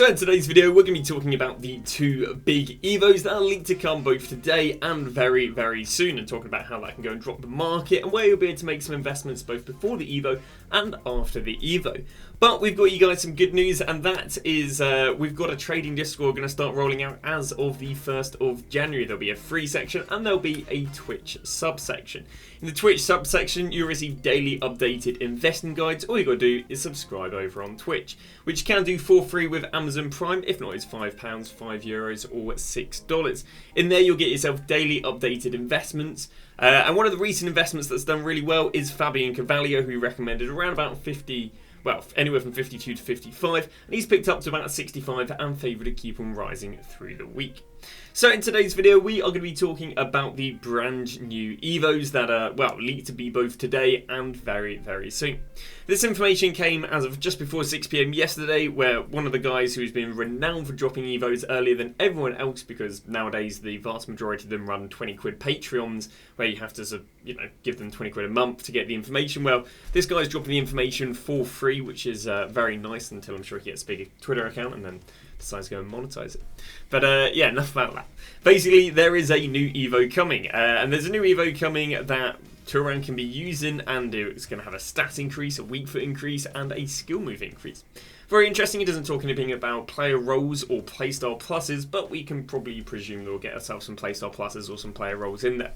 So in today's video, we're going to be talking about the two big Evos that are linked to come both today and very, very soon, and talking about how that can go and drop the market and where you'll be able to make some investments both before the Evo and after the Evo. But we've got you guys some good news, and that is we've got a trading Discord going to start rolling out as of the 1st of January. There'll be a free section and there'll be a Twitch subsection. In the Twitch subsection, you'll receive daily updated investing guides. All you got to do is subscribe over on Twitch, which you can do for free with Amazon Prime. If not, it's £5, €5 or $6. In there, you'll get yourself daily updated investments. And one of the recent investments that's done really well is Fabian Carvalho, who recommended around about 50, well, anywhere from 52 to 55, and he's picked up to about 65 and favoured to keep on rising through the week. So in today's video, we are going to be talking about the brand new Evos that are, well, leaked to be both today and very, very soon. This information came as of just before 6 PM yesterday, where one of the guys who's been renowned for dropping Evos earlier than everyone else, because nowadays the vast majority of them run 20 quid Patreons, where you have to, you know, give them 20 quid a month to get the information. Well, this guy's dropping the information for free, which is very nice, until I'm sure he gets a big Twitter account and then decides to go and monetize it. But yeah, enough about that. Basically, there is a new Evo coming, and there's a new Evo coming that Turam can be using, and it's going to have a stat increase, a weak foot increase, and a skill move increase. Very interesting. It doesn't talk anything about player roles or playstyle pluses, but we can probably presume that we'll get ourselves some playstyle pluses or some player roles in there.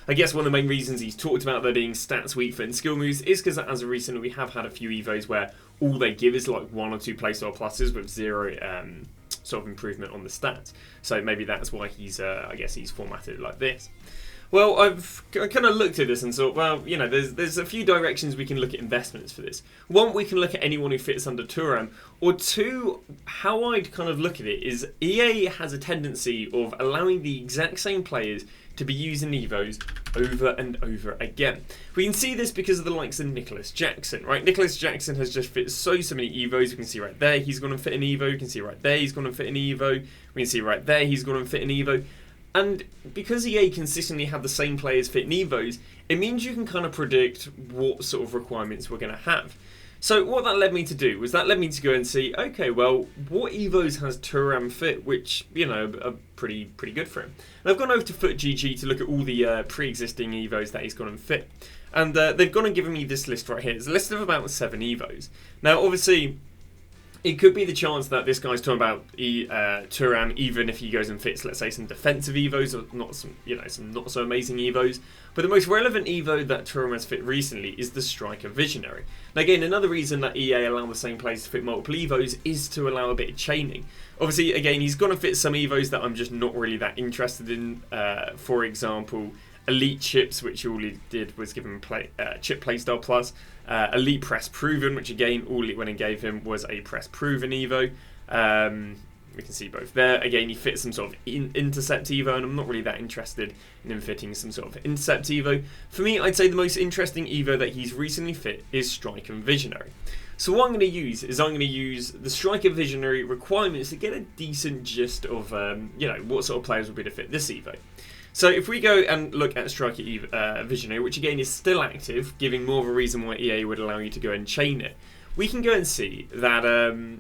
I guess one of the main reasons he's talked about there being stats, weak foot, and skill moves is because as of recently we have had a few Evos where all they give is like 1 or 2 playstyle pluses with zero sort of improvement on the stats. So maybe that's why he's, I guess he's formatted it like this. Well, I've kind of looked at this and thought, well, you know, there's a few directions we can look at investments for this. One, we can look at anyone who fits under Turam. Or two, how I'd kind of look at it is EA has a tendency of allowing the exact same players to be using Evos over and over again. We can see this because of the likes of Nicholas Jackson, right? Nicholas Jackson has just fit so many Evos. We can see right there he's going to fit an Evo. You can see right there he's going to fit an Evo. We can see right there he's going to fit an Evo. And because EA consistently have the same players fit in Evos, it means you can kind of predict what sort of requirements we're going to have. So what that led me to do was that led me to go and see, okay, well, what Evos has Turam fit, which, you know, are pretty good for him. And I've gone over to FootGG to look at all the pre-existing Evos that he's gone and fit. And they've gone and given me this list right here. It's a list of about 7 Evos. Now, obviously, it could be the chance that this guy's talking about Turam, even if he goes and fits, let's say, some defensive Evos or not some, you know, some not so amazing Evos. But the most relevant Evo that Turam has fit recently is the Striker Visionary. Now, again, another reason that EA allow the same players to fit multiple Evos is to allow a bit of chaining. Obviously, again, he's going to fit some Evos that I'm just not really that interested in. For example, Elite Chips, which all he did was give him chip playstyle plus. Elite Press Proven, which again, all it went and gave him was a Press Proven Evo. We can see both there. Again, he fits some sort of Intercept Evo, and I'm not really that interested in him fitting some sort of Intercept Evo. For me, I'd say the most interesting Evo that he's recently fit is Striker Visionary. So what I'm going to use is I'm going to use the Striker Visionary requirements to get a decent gist of you know, what sort of players will be to fit this Evo. So if we go and look at Striker Visionary, which again is still active, giving more of a reason why EA would allow you to go and chain it, we can go and see that,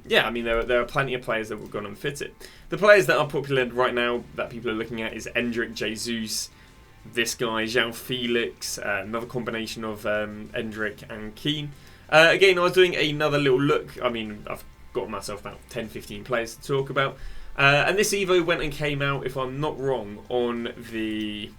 yeah, I mean, there are plenty of players that will go on and fit it. The players that are popular right now that people are looking at is Endri, Jesus, this guy, João Felix, another combination of Endri and Keane. Again, I was doing another little look. I mean, I've got myself about 10-15 players to talk about. And this Evo went and came out, if I'm not wrong, on the...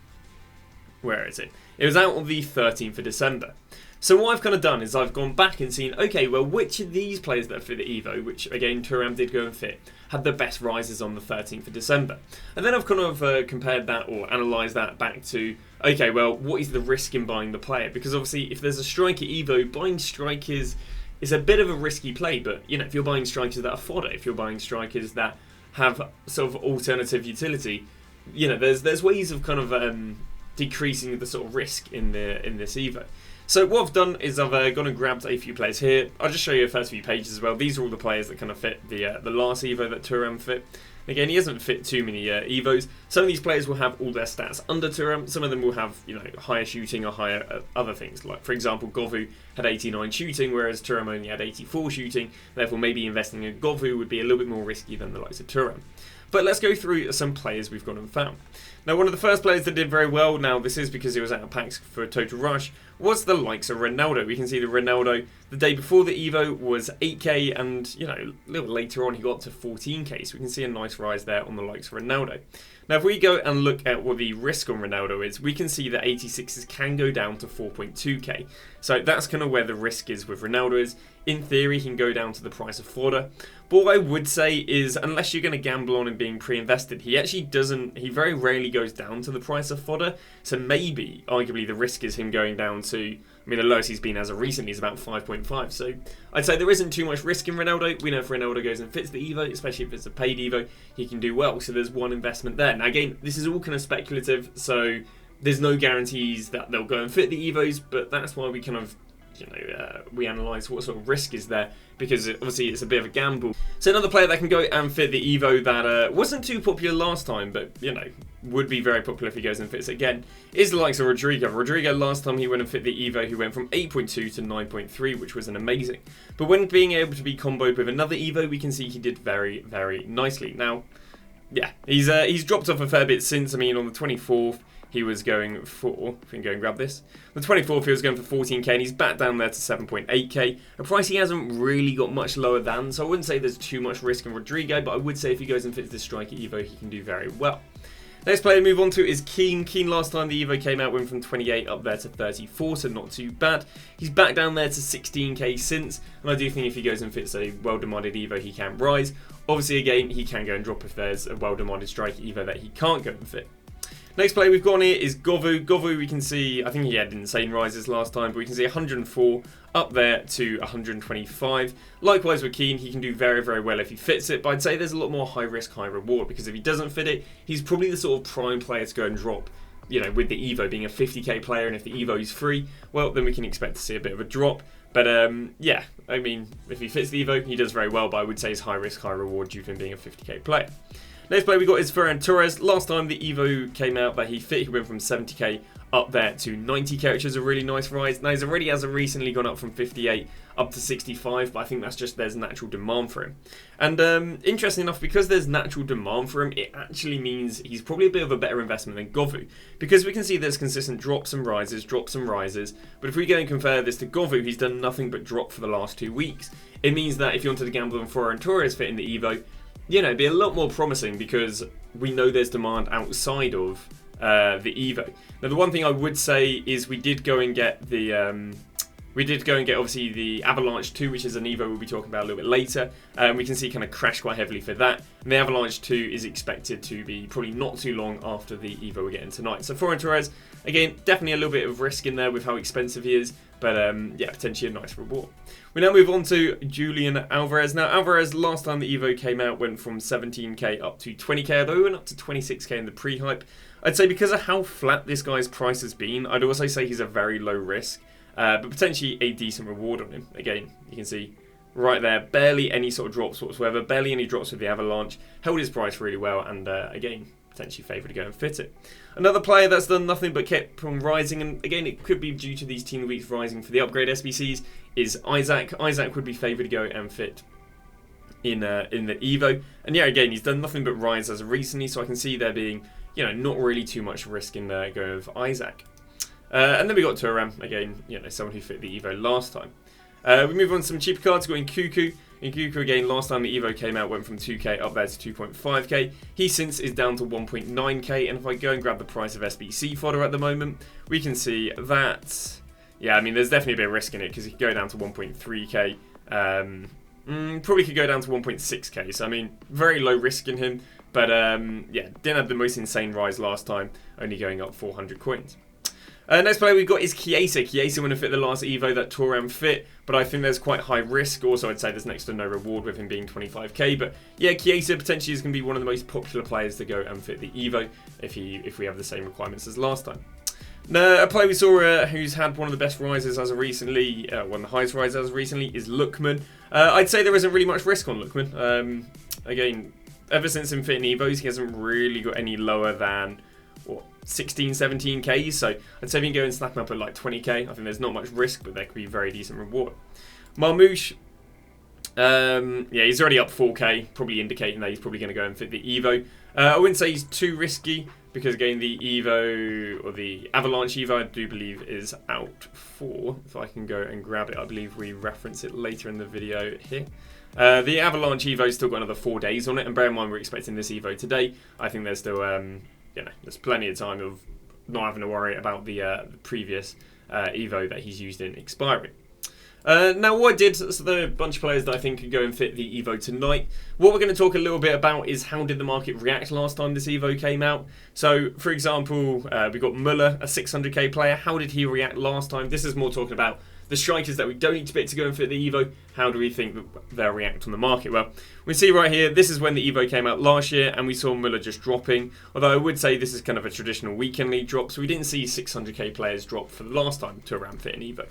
Where is it? It was out on the 13th of December. So what I've kind of done is I've gone back and seen, okay, well, which of these players that fit the Evo, which, again, Turam did go and fit, had the best rises on the 13th of December. And then I've kind of compared that or analysed that back to, okay, well, what is the risk in buying the player? Because obviously, if there's a striker Evo, buying strikers is a bit of a risky play. But, you know, if you're buying strikers that are fodder, if you're buying strikers that have sort of alternative utility, you know, there's ways of kind of decreasing the sort of risk in this Evo. So what I've done is I've gone and grabbed a few players here. I'll just show you the first few pages as well. These are all the players that kind of fit the last Evo that Turam fit. Again, he hasn't fit too many Evos. Some of these players will have all their stats under Turam. Some of them will have, you know, higher shooting or higher other things. Like, for example, Govu had 89 shooting, whereas Turam only had 84 shooting. Therefore, maybe investing in Govu would be a little bit more risky than the likes of Turam. But let's go through some players we've gone and found. Now, one of the first players that did very well, now this is because he was out of packs for Total Rush, was the likes of Ronaldo. We can see the Ronaldo, the day before the Evo was 8k, and, you know, a little later on he got to 14k, so we can see a nice rise there on the likes of Ronaldo. Now, if we go and look at what the risk on Ronaldo is, we can see that 86s can go down to 4.2k. So that's kind of where the risk is with Ronaldo is. In theory, he can go down to the price of fodder. But what I would say is, unless you're going to gamble on him being pre-invested, he actually doesn't, he very rarely goes down to the price of fodder. So maybe, arguably, the risk is him going down to, I mean, the lowest he's been as of recently is about 5.5. So I'd say there isn't too much risk in Ronaldo. We know if Ronaldo goes and fits the Evo, especially if it's a paid Evo, he can do well. So there's one investment there. Now again, this is all kind of speculative, so there's no guarantees that they'll go and fit the Evos, but that's why we kind of, you know, we analyse what sort of risk is there, because obviously it's a bit of a gamble. So another player that can go and fit the Evo that wasn't too popular last time, but, you know, would be very popular if he goes and fits it again, is the likes of Rodrigo. Rodrigo, last time he went and fit the Evo, he went from 8.2 to 9.3, which was an amazing. But when being able to be comboed with another Evo, we can see he did very, very nicely. Now, yeah, he's dropped off a fair bit since. I mean, on the 24th, he was going for, if we can go and grab this, on the 24th he was going for 14k, and he's back down there to 7.8k, a price he hasn't really got much lower than, so I wouldn't say there's too much risk in Rodrigo, but I would say if he goes and fits this striker Evo, he can do very well. Next player to move on to is Keane. Keane, last time the Evo came out, went from 28 up there to 34, so not too bad. He's back down there to 16k since, and I do think if he goes and fits a well-demanded Evo, he can rise. Obviously, again, he can go and drop if there's a well-demanded striker Evo that he can't go and fit. Next player we've got on here is Govu. Govu, we can see, I think he had insane rises last time, but we can see 104 up there to 125. Likewise with Keane, he can do very, very well if he fits it, but I'd say there's a lot more high risk, high reward, because if he doesn't fit it, he's probably the sort of prime player to go and drop, you know, with the Evo being a 50k player, and if the Evo is free, well, then we can expect to see a bit of a drop. But yeah, I mean, if he fits the Evo, he does very well, but I would say it's high risk, high reward due to him being a 50k player. Next player we got is Ferran Torres. Last time the Evo came out that he fit, he went from 70k up there to 90k, which is a really nice rise. Now he's already has recently gone up from 58 up to 65, but I think that's just there's natural demand for him. And interesting enough, because there's natural demand for him, it actually means he's probably a bit of a better investment than Govu, because we can see there's consistent drops and rises, but if we go and compare this to Govu, he's done nothing but drop for the last 2 weeks. It means that if you wanted to gamble on Ferran Torres fitting the Evo, you know, it'd be a lot more promising, because we know there's demand outside of the Evo. Now, the one thing I would say is we did go and get the obviously the Avalanche 2, which is an Evo we'll be talking about a little bit later. We can see kind of crash quite heavily for that. And the Avalanche 2 is expected to be probably not too long after the Evo we're getting tonight. So Ferran Torres, again, definitely a little bit of risk in there with how expensive he is, but yeah, potentially a nice reward. We now move on to Julian Alvarez. Now, Alvarez, last time the Evo came out, went from 17k up to 20k, although we went up to 26k in the pre-hype. I'd say because of how flat this guy's price has been, I'd also say he's a very low risk, but potentially a decent reward on him. Again, you can see right there, barely any sort of drops whatsoever, barely any drops with the Avalanche, held his price really well, and again, potentially favoured to go and fit it. Another player that's done nothing but kept on rising, and again, it could be due to these team weeks rising for the upgrade SBCs, is Isaac. Isaac would be favoured to go and fit in the Evo, and yeah, again, he's done nothing but rise as of recently, so I can see there being, you know, not really too much risk in going with Isaac. And then we got Turam, again, you know, someone who fit the Evo last time. We move on to some cheaper cards, going Cuku. In Cuku, again, last time the Evo came out, went from 2k up there to 2.5k. He since is down to 1.9k, and if I go and grab the price of SBC fodder at the moment, we can see that, yeah, I mean, there's definitely a bit of risk in it, because he could go down to 1.3k. Probably could go down to 1.6k, so I mean, very low risk in him, but yeah, didn't have the most insane rise last time, only going up 400 coins. Next player we've got is Kasasa. Kasasa wouldn't fit the last Evo that Turam fit, but I think there's quite high risk. Also, I'd say there's next to no reward with him being 25k. But yeah, Kasasa potentially is going to be one of the most popular players to go and fit the Evo if we have the same requirements as last time. Now, a player we saw who's had one of the best rises as of recently, one of the highest rises as of recently, is Lookman. I'd say there isn't really much risk on Lookman. Again, ever since him fitting Evos, he hasn't really got any lower than, what, 16, 17k. So I'd say if you can go and snap him up at like 20k, I think there's not much risk, but there could be very decent reward. Marmouche, yeah, he's already up 4k, probably indicating that he's probably going to go and fit the Evo. I wouldn't say he's too risky, because again, the Evo, or the Avalanche Evo, I do believe is out for, if I can go and grab it, I believe we reference it later in the video here. The Avalanche Evo's still got another 4 days on it, and bear in mind we're expecting this Evo today. I think there's still, there's plenty of time of not having to worry about the previous Evo that he's used in expiring. Now what I did, so there are a bunch of players that I think could go and fit the Evo tonight. What we're going to talk a little bit about is how did the market react last time this Evo came out. So for example, we got Muller, a 600k player. How did he react last time? This is more talking about the strikers that we don't need to pick to go and fit the Evo. How do we think that they'll react on the market? Well, we see right here, this is when the Evo came out last year, and we saw Muller just dropping. Although I would say this is kind of a traditional weekend league drop, so we didn't see 600k players drop for the last time to around fit an Evo.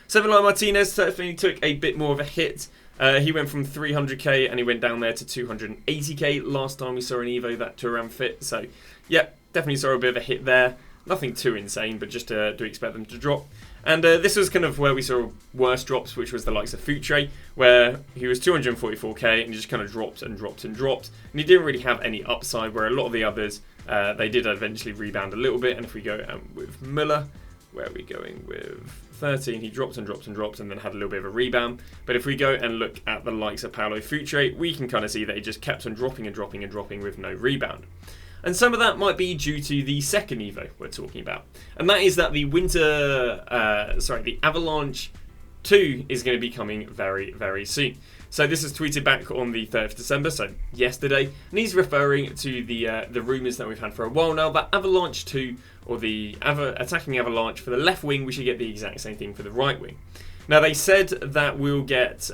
Severino Martinez certainly took a bit more of a hit. He went from 300k and he went down there to 280k last time we saw an Evo that Turam fit. So, yeah, definitely saw a bit of a hit there. Nothing too insane, but just do expect them to drop. And this was kind of where we saw worse drops, which was the likes of Futre, where he was 244k and he just kind of dropped and dropped and dropped. And he didn't really have any upside, where a lot of the others, they did eventually rebound a little bit. And if we go with Muller, where are we going with 13? He dropped and dropped and dropped and then had a little bit of a rebound. But if we go and look at the likes of Paulo Futre, we can kind of see that he just kept on dropping and dropping and dropping with no rebound. And some of that might be due to the second Evo we're talking about. And that is that the the Avalanche 2 is going to be coming very, very soon. So this is tweeted back on the 3rd of December, so yesterday, and he's referring to the rumours that we've had for a while now that Avalanche 2, or the attacking Avalanche for the left wing, we should get the exact same thing for the right wing. Now they said that we'll get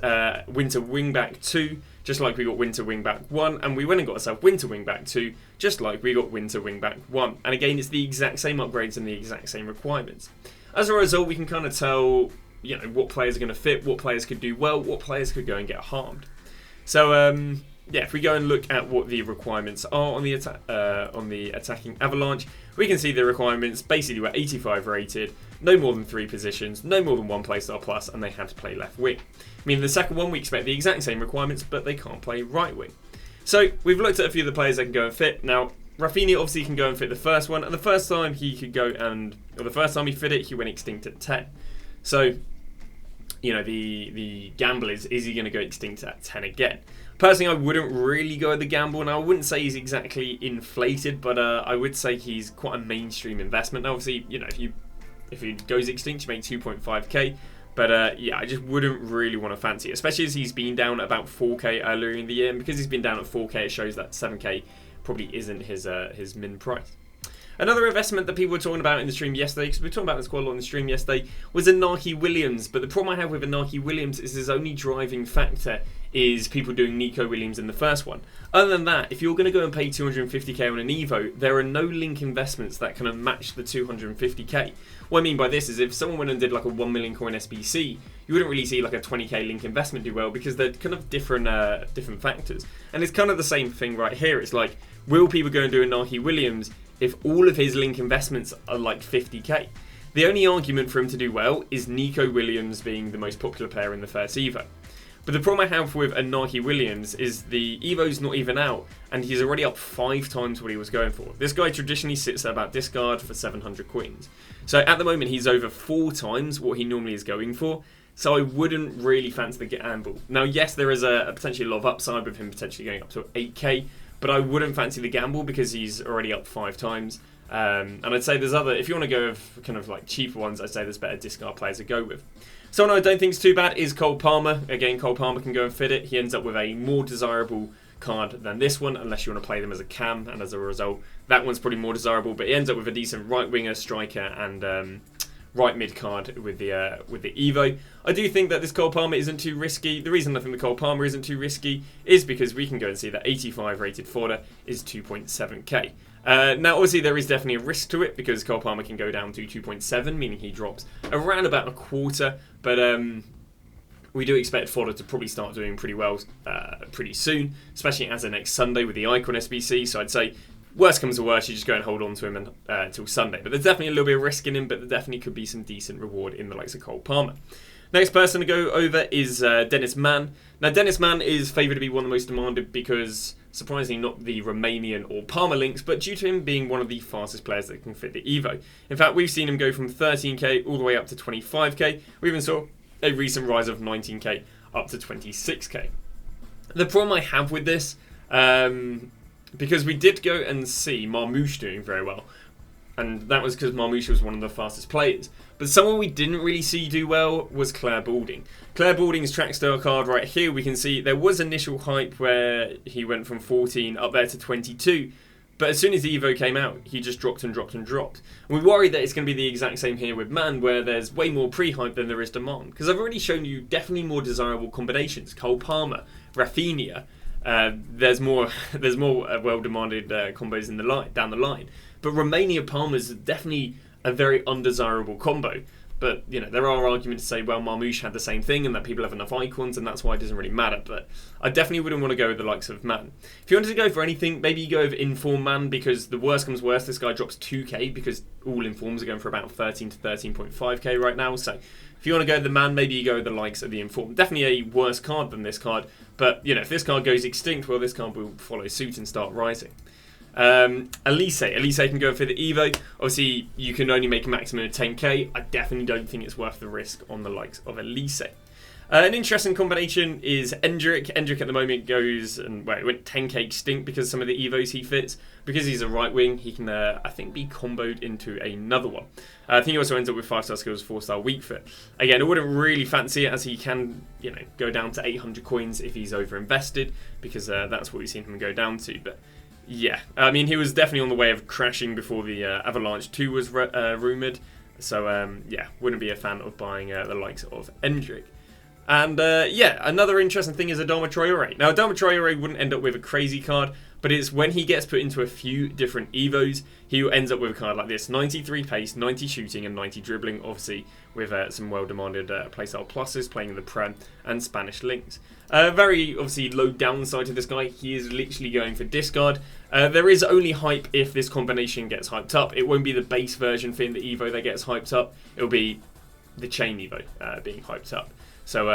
Winter Wingback 2, just like we got Winter Wingback 1, and we went and got ourselves Winter Wingback 2, just like we got Winter Wingback 1. And again, it's the exact same upgrades and the exact same requirements. As a result, we can kind of tell, you know, what players are going to fit, what players could do well, what players could go and get harmed. So, yeah, if we go and look at what the requirements are on the attacking Avalanche, we can see the requirements. Basically, we're 85 rated, no more than 3 positions, no more than 1 playstyle plus, and they had to play left wing. I mean, the second one, we expect the exact same requirements, but they can't play right wing. So, we've looked at a few of the players that can go and fit. Now, Rafinha obviously can go and fit the first one, and the first time he could go and, or the first time he fit it, he went extinct at 10. So, you know, the gamble is he going to go extinct at 10 again? Personally, I wouldn't really go at the gamble, and I wouldn't say he's exactly inflated, but I would say he's quite a mainstream investment. Now, obviously, you know, if he goes extinct, you make 2.5k, but yeah, I just wouldn't really want to fancy it, especially as he's been down at about 4k earlier in the year, and because he's been down at 4k, it shows that 7k probably isn't his min price. Another investment that people were talking about in the stream yesterday, because we were talking about this quite a lot in the stream yesterday, was Aki Williams. But the problem I have with Aki Williams is his only driving factor is people doing Nico Williams in the first one. Other than that, if you're going to go and pay 250k on an Evo, there are no link investments that kind of match the 250k. What I mean by this is if someone went and did like a 1 million coin SBC, you wouldn't really see like a 20k link investment do well, because they're kind of different factors. And it's kind of the same thing right here. It's like, will people go and do an Aki Williams if all of his link investments are like 50k? The only argument for him to do well is Nico Williams being the most popular player in the first Evo. But the problem I have with Aki Williams is the Evo's not even out, and he's already up 5 times what he was going for. This guy traditionally sits at about discard for 700 coins. So at the moment, he's over 4 times what he normally is going for. So I wouldn't really fancy the gamble. Now, yes, there is a potentially a lot of upside with him potentially going up to 8k, but I wouldn't fancy the gamble because he's already up 5 times. And I'd say there's other, if you want to go with kind of like cheaper ones, I'd say there's better discard players to go with. Someone I don't think is too bad is Cole Palmer. Again, Cole Palmer can go and fit it. He ends up with a more desirable card than this one, unless you want to play them as a cam, and as a result, that one's probably more desirable, but he ends up with a decent right winger, striker, and right mid card with the Evo. I do think that this Cole Palmer isn't too risky. The reason I think the Cole Palmer isn't too risky is because we can go and see that 85 rated fodder is 2.7k. Now, obviously, there is definitely a risk to it because Cole Palmer can go down to 2.7, meaning he drops around about a quarter. But we do expect fodder to probably start doing pretty well pretty soon, especially as of next Sunday with the Icon SBC. So I'd say, worst comes to worst, you just go and hold on to him until Sunday. But there's definitely a little bit of risk in him, but there definitely could be some decent reward in the likes of Cole Palmer. Next person to go over is Dennis Mann. Now, Dennis Mann is favoured to be one of the most demanded because, surprisingly, not the Romanian or Palmer links, but due to him being one of the fastest players that can fit the Evo. In fact, we've seen him go from 13k all the way up to 25k. We even saw a recent rise of 19k up to 26k. The problem I have with this, because we did go and see Marmouche doing very well, and that was because Marmouche was one of the fastest players. But someone we didn't really see do well was Claire Balding. Claire Balding's track star card right here, we can see there was initial hype where he went from 14 up there to 22. But as soon as the Evo came out, he just dropped and dropped and dropped. And we worry that it's going to be the exact same here with Man, where there's way more pre-hype than there is demand. Because I've already shown you definitely more desirable combinations. Cole Palmer, Rafinha. There's more well-demanded combos in the down the line. But Romania Palmer's definitely a very undesirable combo. But, you know, there are arguments to say, well, Marmouche had the same thing and that people have enough icons and that's why it doesn't really matter. But I definitely wouldn't want to go with the likes of Man. If you wanted to go for anything, maybe you go over Inform Man, because the worst comes worst, this guy drops 2k because all Informs are going for about 13 to 13.5k right now. So if you want to go with the Man, maybe you go with the likes of the Inform. Definitely a worse card than this card. But, you know, if this card goes extinct, well, this card will follow suit and start rising. Elise can go for the Evo. Obviously, you can only make a maximum of 10k. I definitely don't think it's worth the risk on the likes of Elise. An interesting combination is Endri. Endri at the moment goes and it went 10k extinct because of some of the Evos he fits. Because he's a right wing, he can I think be comboed into another one. I think he also ends up with 5-star skills, 4-star weak foot. Again, I wouldn't really fancy it, as he can, you know, go down to 800 coins if he's over invested, because that's what we've seen him go down to. But yeah, I mean, he was definitely on the way of crashing before the Avalanche 2 was rumoured. So, yeah, wouldn't be a fan of buying the likes of Endri. And, yeah, another interesting thing is Adama Traore. Now, Adama Traore wouldn't end up with a crazy card, but it's when he gets put into a few different Evos, he ends up with a card like this. 93 pace, 90 shooting, and 90 dribbling, obviously, with some well-demanded playstyle pluses, playing in the Prem and Spanish links. Very, obviously, low downside to this guy. He is literally going for discard. There is only hype if this combination gets hyped up. It won't be the base version for the Evo that gets hyped up. It'll be the chain Evo being hyped up. So,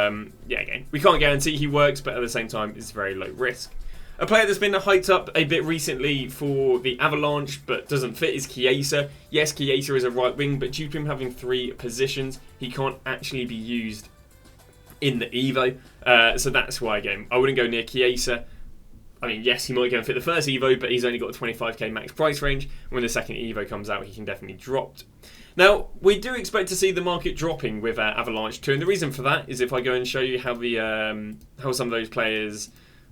yeah, again, we can't guarantee he works, but at the same time, it's very low risk. A player that's been hyped up a bit recently for the Avalanche, but doesn't fit, is Chiesa. Yes, Chiesa is a right wing, but due to him having 3 positions, he can't actually be used in the Evo. So that's why, again, I wouldn't go near Chiesa. I mean, yes, he might go and fit the first Evo, but he's only got a 25k max price range. When the second Evo comes out, he can definitely drop. Now, we do expect to see the market dropping with Avalanche 2, and the reason for that is if I go and show you how how some of those players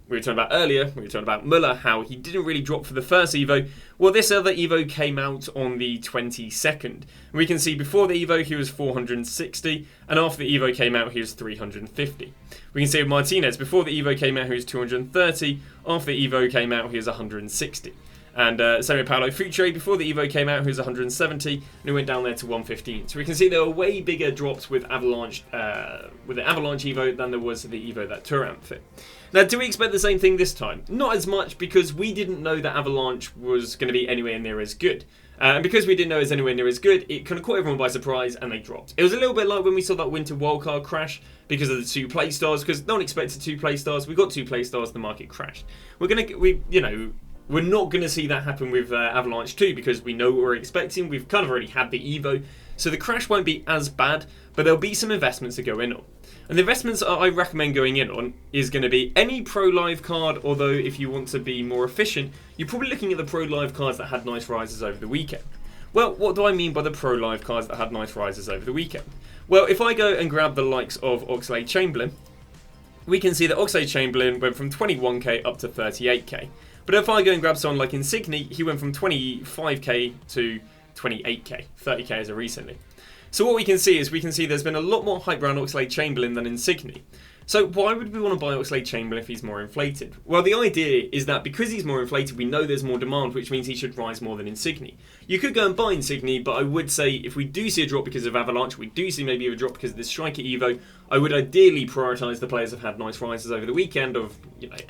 we were talking about earlier, we were talking about Muller, how he didn't really drop for the first Evo. Well, this other Evo came out on the 22nd. We can see before the Evo he was 460, and after the Evo came out he was 350. We can see with Martinez, before the Evo came out he was 230, after the Evo came out he was 160. And same with Paulo Futre, before the Evo came out he was 170, and he went down there to 115. So we can see there were way bigger drops with Avalanche, with the Avalanche Evo than there was the Evo that Turam fit. Now, do we expect the same thing this time? Not as much, because we didn't know that Avalanche was going to be anywhere near as good. And because we didn't know it was anywhere near as good, it kind of caught everyone by surprise and they dropped. It was a little bit like when we saw that Winter Wildcard crash because of the 2 playstars, because no one expected 2 playstars. We got 2 playstars, the market crashed. We're not going to see that happen with Avalanche 2 because we know what we're expecting. We've kind of already had the Evo. So the crash won't be as bad, but there'll be some investments to go in on. And the investments that I recommend going in on is going to be any Pro Live card, although if you want to be more efficient, you're probably looking at the Pro Live cards that had nice rises over the weekend. Well, what do I mean by the Pro Live cards that had nice rises over the weekend? Well, if I go and grab the likes of Oxlade-Chamberlain, we can see that Oxlade-Chamberlain went from 21k up to 38k. But if I go and grab someone like Insigne, he went from 25k to 28k, 30k as of recently. So what we can see is there's been a lot more hype around Oxlade-Chamberlain than Insigne. So why would we want to buy Oxlade-Chamberlain if he's more inflated? Well, the idea is that because he's more inflated, we know there's more demand, which means he should rise more than Insigne. You could go and buy Insigne, but I would say if we do see a drop because of Avalanche, we do see maybe a drop because of this striker Evo, I would ideally prioritise the players that have had nice rises over the weekend of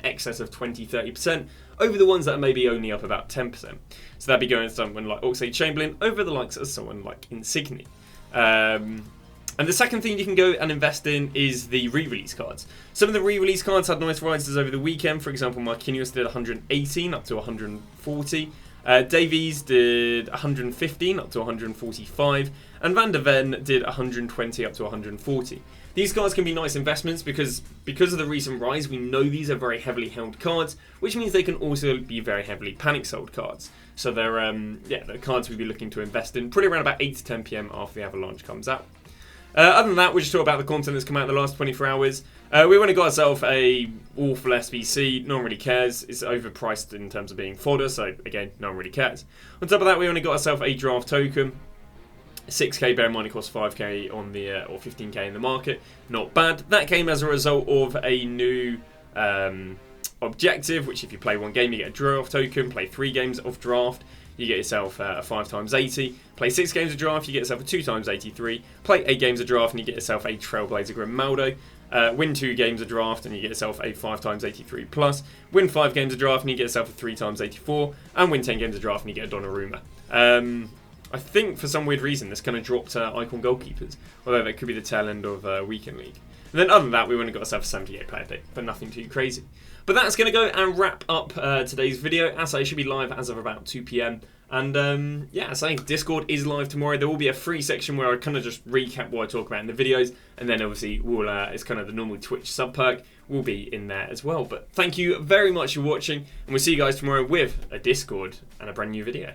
excess of 20-30% over the ones that are maybe only up about 10%. So that'd be going to someone like Oxlade-Chamberlain over the likes of someone like Insigne. And the second thing you can go and invest in is the re-release cards. Some of the re-release cards had nice rises over the weekend. For example, Marquinhos did 118 up to 140. Davies did 115 up to 145. And Van der Ven did 120 up to 140. These cards can be nice investments because of the recent rise, we know these are very heavily held cards, which means they can also be very heavily panic sold cards. So they're the cards we'd be looking to invest in probably around about 8 to 10 PM after the Avalanche comes out. Other than that, we'll just talk about the content that's come out in the last 24 hours. We went and got ourselves a awful SBC. No one really cares. It's overpriced in terms of being fodder, so again, no one really cares. On top of that, we only got ourselves a draft token. 6k, bear in mind it costs 5k on the or 15k in the market. Not bad. That came as a result of a new objective, which if you play one game, you get a draft token. Play 3 games of draft, you get yourself a 5x80. Play 6 games of draft, you get yourself a 2x83. Play 8 games of draft, and you get yourself a Trailblazer Grimaldo. Win 2 games of draft, and you get yourself a 5x83 plus. Win 5 games of draft, and you get yourself a 3x84. And win 10 games of draft, and you get a Donnarumma. I think for some weird reason this kind of dropped icon goalkeepers, although that could be the tail end of Weekend League. And then other than that, we went and got ourselves a 78 player pick, but nothing too crazy. But that's going to go and wrap up today's video. As I say, it should be live as of about 2 PM. And yeah, as I say, Discord is live tomorrow. There will be a free section where I kind of just recap what I talk about in the videos. And then obviously, we'll, it's kind of the normal Twitch sub perk will be in there as well. But thank you very much for watching. And we'll see you guys tomorrow with a Discord and a brand new video.